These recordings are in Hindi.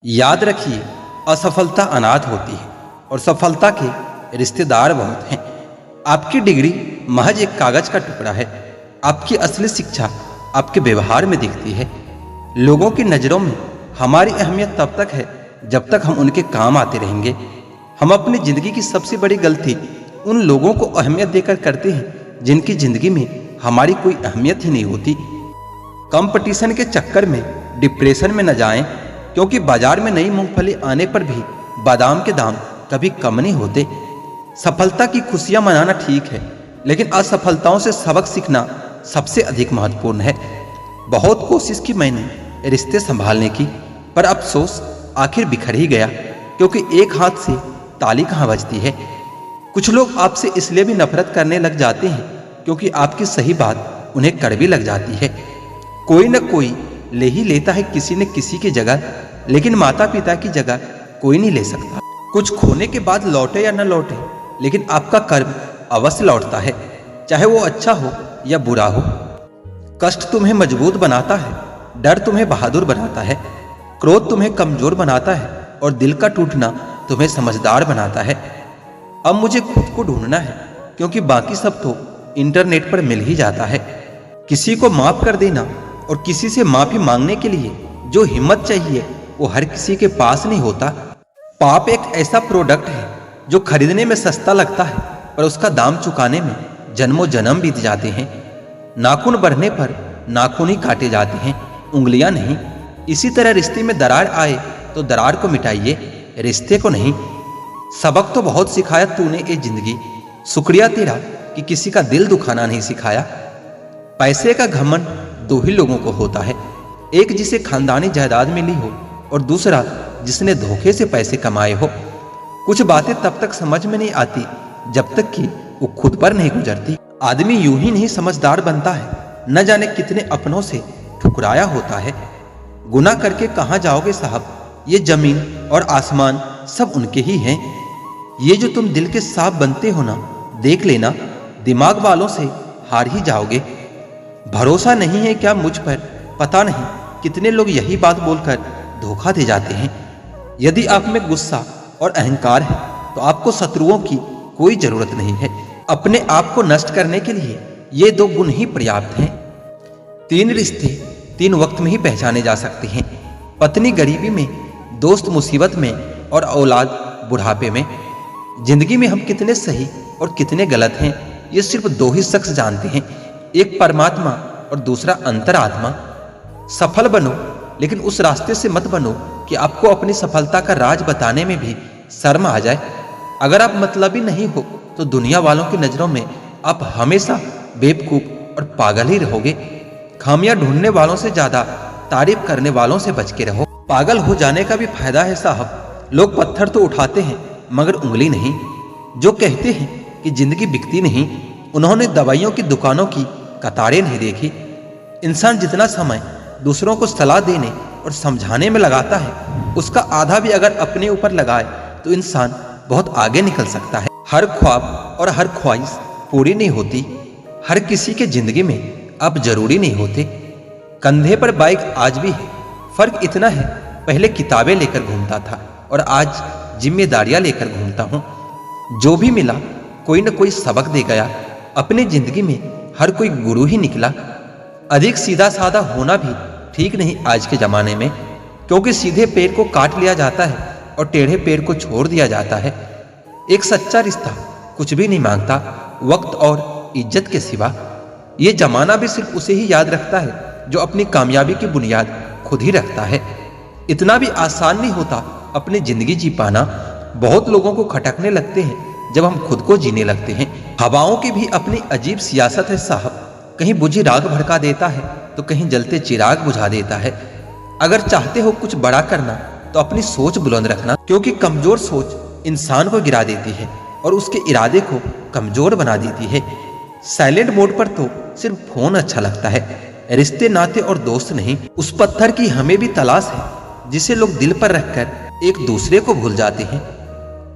याद रखिए, असफलता अनाथ होती है और सफलता के रिश्तेदार बहुत हैं। आपकी डिग्री महज एक कागज का टुकड़ा है। आपकी असली शिक्षा आपके व्यवहार में दिखती है। लोगों की नज़रों में हमारी अहमियत तब तक है जब तक हम उनके काम आते रहेंगे। हम अपनी ज़िंदगी की सबसे बड़ी गलती उन लोगों को अहमियत देकर करते हैं जिनकी ज़िंदगी में हमारी कोई अहमियत ही नहीं होती। कंपटीशन के चक्कर में डिप्रेशन में न जाएं, क्योंकि बाजार में नई मूंगफली आने पर भी बादाम के दाम कभी कम नहीं होते। सफलता की खुशियां मनाना ठीक है, लेकिन असफलताओं से सबक सीखना सबसे अधिक महत्वपूर्ण है। बहुत कोशिश की मैंने रिश्ते संभालने की, पर अफसोस आखिर बिखर ही गया, क्योंकि एक हाथ से ताली कहाँ बजती है। कुछ लोग आपसे इसलिए भी नफरत करने लग जाते हैं क्योंकि आपकी सही बात उन्हें कड़वी लग जाती है। कोई न कोई ले ही लेता है किसी न किसी की जगह, लेकिन माता पिता की जगह कोई नहीं ले सकता। कुछ खोने के बाद लौटे या न लौटे, लेकिन आपका कर्म अवश्य लौटता है, चाहे वो अच्छा हो या बुरा हो। कष्ट तुम्हें मजबूत बनाता है, डर तुम्हें बहादुर बनाता है, क्रोध तुम्हें कमजोर बनाता है और दिल का टूटना तुम्हें समझदार बनाता है। अब मुझे खुद को ढूंढना है, क्योंकि बाकी सब तो इंटरनेट पर मिल ही जाता है। किसी को माफ कर देना और किसी से माफी मांगने के लिए जो हिम्मत चाहिए वो हर किसी के पास नहीं होता। पाप एक ऐसा प्रोडक्ट है जो खरीदने में सस्ता लगता है, पर उसका दाम चुकाने में जन्मों जन्म बीत जाते हैं। नाखून बढ़ने पर नाखून ही काटे जाते हैं, उंगलियां नहीं। इसी तरह रिश्ते में दरार आए तो दरार को मिटाइए, रिश्ते को नहीं। सबक तो बहुत सिखाया तूने ये जिंदगी, शुक्रिया तेरा कि किसी का दिल दुखाना नहीं सिखाया। पैसे का घमंड दो ही लोगों को होता है, एक जिसे खानदानी जायदाद मिली हो और दूसरा जिसने धोखे से पैसे कमाए हो। कुछ बातें तब तक समझ में नहीं आती जब तक कि वो खुद पर नहीं गुजरती। आदमी यूं ही नहीं समझदार बनता है, न जाने कितने अपनों से ठुकराया होता है। गुनाह करके कहाँ जाओगे साहब, ये जमीन और आसमान सब उनके ही हैं। ये जो तुम दिल के साफ बनते हो ना, देख लेना दिमाग वालों से हार ही जाओगे। भरोसा नहीं है क्या मुझ पर, पता नहीं कितने लोग यही बात बोलकर धोखा दे जाते हैं। यदि आप में गुस्सा और अहंकार है तो आपको शत्रुओं की कोई जरूरत नहीं है। अपने आप को नष्ट करने के लिए ये दो गुण ही पर्याप्त हैं। 3 रिश्ते 3 वक्त में ही पहचाने जा सकते हैं, पत्नी गरीबी में, दोस्त मुसीबत में और औलाद बुढ़ापे में। जिंदगी में हम कितने सही और कितने गलत हैं ये सिर्फ 2 ही शख्स जानते हैं, एक परमात्मा और दूसरा अंतरात्मा। सफल बनो, लेकिन उस रास्ते से मत बनो कि आपको अपनी सफलता का राज बताने में भी शर्म आ जाए। अगर आप मतलबी नहीं हो तो दुनिया वालों की नजरों में आप हमेशा बेवकूफ और पागल ही रहोगे। खामियां ढूंढने वालों से ज्यादा तारीफ करने वालों से बच के रहो। पागल हो जाने का भी फायदा है साहब। लोग पत्थर तो उठाते हैं मगर उंगली नहीं। जो कहते हैं कि जिंदगी बिकती नहीं, उन्होंने दवाइयों की दुकानों की कतारें नहीं देखी। इंसान जितना समय दूसरों को सलाह देने और समझाने में लगाता है, उसका आधा भी अगर अपने ऊपर लगाए तो इंसान बहुत आगे निकल सकता है। हर ख्वाब और हर ख्वाहिश पूरी नहीं होती। हर किसी के जिंदगी में अब जरूरी नहीं होते। कंधे पर बाइक आज भी है, फर्क इतना है पहले किताबें लेकर घूमता था और आज जिम्मेदारियां लेकर घूमता हूँ। जो भी मिला कोई न कोई सबक दे गया। अपनी जिंदगी में हर कोई गुरु ही निकला। अधिक सीधा साधा होना भी ठीक नहीं आज के जमाने में, क्योंकि सीधे पैर को काट लिया जाता है और टेढ़े पैर को छोड़ दिया जाता है। एक सच्चा रिश्ता कुछ भी नहीं मांगता वक्त और इज्जत के सिवा। ये जमाना भी सिर्फ उसे ही याद रखता है जो अपनी कामयाबी की बुनियाद खुद ही रखता है। इतना भी आसान नहीं होता अपनी जिंदगी जी पाना। बहुत लोगों को खटकने लगते हैं जब हम खुद को जीने लगते हैं। हवाओं की भी अपनी अजीब सियासत है साहब, कहीं बुझी राग भड़का देता है तो कहीं जलते चिराग बुझा देता है। अगर चाहते हो कुछ बड़ा करना तो अपनी सोच बुलंद रखना, क्योंकि कमजोर सोच इंसान को गिरा देती है और उसके इरादे को कमजोर बना देती है। साइलेंट मोड पर तो सिर्फ फोन अच्छा लगता है, रिश्ते नाते और दोस्त नहीं। उस पत्थर की हमें भी तलाश है जिसे लोग दिल पर रखकर एक दूसरे को भूल जाते हैं।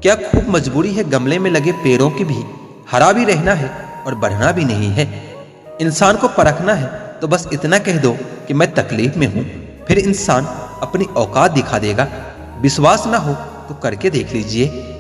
क्या खूब मजबूरी है गमले में लगे पेड़ों की भी, हरा भी रहना है और बढ़ना भी नहीं है। इंसान को परखना है तो बस इतना कह दो कि मैं तकलीफ में हूं, फिर इंसान अपनी औकात दिखा देगा। विश्वास न हो तो करके देख लीजिए।